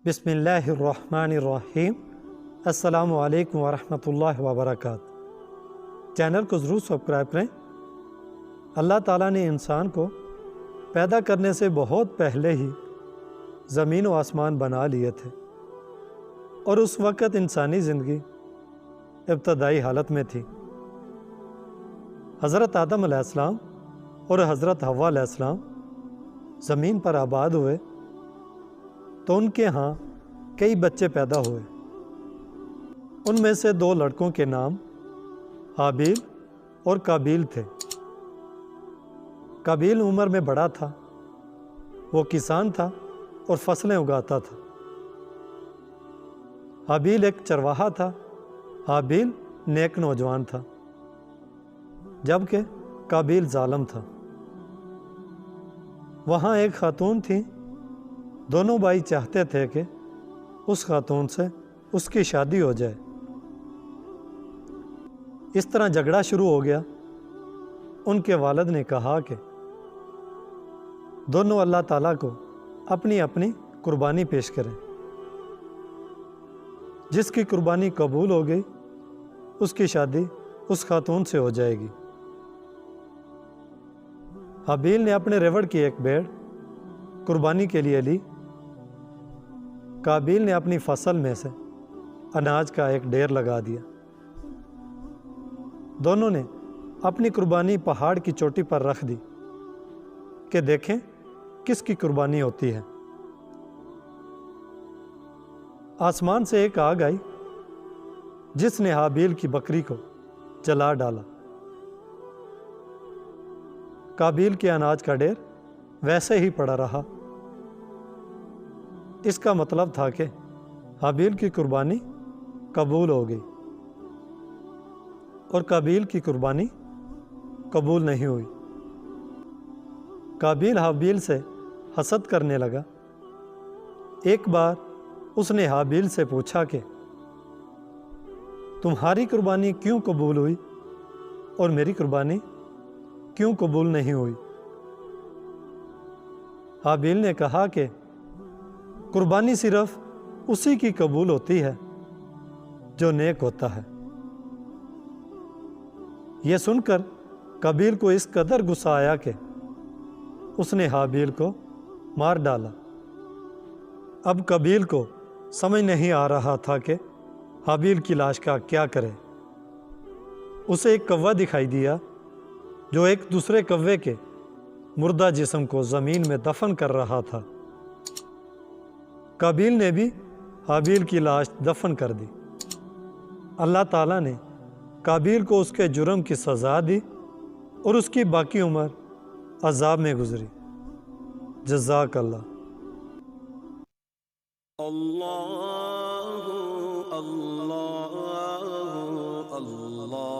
بسم اللہ الرحمن الرحیم۔ السلام علیکم ورحمۃ اللہ وبرکاتہ۔ چینل کو ضرور سبسکرائب کریں۔ اللہ تعالیٰ نے انسان کو پیدا کرنے سے بہت پہلے ہی زمین و آسمان بنا لیے تھے، اور اس وقت انسانی زندگی ابتدائی حالت میں تھی۔ حضرت آدم علیہ السلام اور حضرت حوا علیہ السلام زمین پر آباد ہوئے تو ان کے ہاں کئی بچے پیدا ہوئے۔ ان میں سے 2 لڑکوں کے نام حابیل اور قابیل تھے۔ قابیل عمر میں بڑا تھا، وہ کسان تھا اور فصلیں اگاتا تھا۔ حابیل ایک چرواہا تھا، حابیل نیک نوجوان تھا، جبکہ قابیل ظالم تھا۔ وہاں ایک خاتون تھی، دونوں بھائی چاہتے تھے کہ اس خاتون سے اس کی شادی ہو جائے۔ اس طرح جھگڑا شروع ہو گیا۔ ان کے والد نے کہا کہ دونوں اللہ تعالیٰ کو اپنی اپنی قربانی پیش کریں، جس کی قربانی قبول ہو گئی اس کی شادی اس خاتون سے ہو جائے گی۔ حابیل نے اپنے ریوڑ کی ایک بھیڑ قربانی کے لیے لی، قابیل نے اپنی فصل میں سے اناج کا ایک ڈھیر لگا دیا۔ دونوں نے اپنی قربانی پہاڑ کی چوٹی پر رکھ دی کہ دیکھیں کس کی قربانی ہوتی ہے۔ آسمان سے ایک آگ آئی جس نے حابیل کی بکری کو جلا ڈالا۔ قابیل کے اناج کا ڈھیر ویسے ہی پڑا رہا۔ اس کا مطلب تھا کہ حابیل کی قربانی قبول ہو گئی اور قابیل کی قربانی قبول نہیں ہوئی۔ قابیل حابیل سے حسد کرنے لگا۔ ایک بار اس نے حابیل سے پوچھا کہ تمہاری قربانی کیوں قبول ہوئی اور میری قربانی کیوں قبول نہیں ہوئی؟ حابیل نے کہا کہ قربانی صرف اسی کی قبول ہوتی ہے جو نیک ہوتا ہے۔ یہ سن کر قابیل کو اس قدر غصہ آیا کہ اس نے حابیل کو مار ڈالا۔ اب قابیل کو سمجھ نہیں آ رہا تھا کہ حابیل کی لاش کا کیا کرے۔ اسے ایک کوہ دکھائی دیا جو ایک دوسرے کوے کے مردہ جسم کو زمین میں دفن کر رہا تھا۔ قابیل نے بھی حابیل کی لاش دفن کر دی۔ اللہ تعالیٰ نے قابیل کو اس کے جرم کی سزا دی اور اس کی باقی عمر عذاب میں گزری۔ جزاک اللہ۔ اللہ اللہ اللہ۔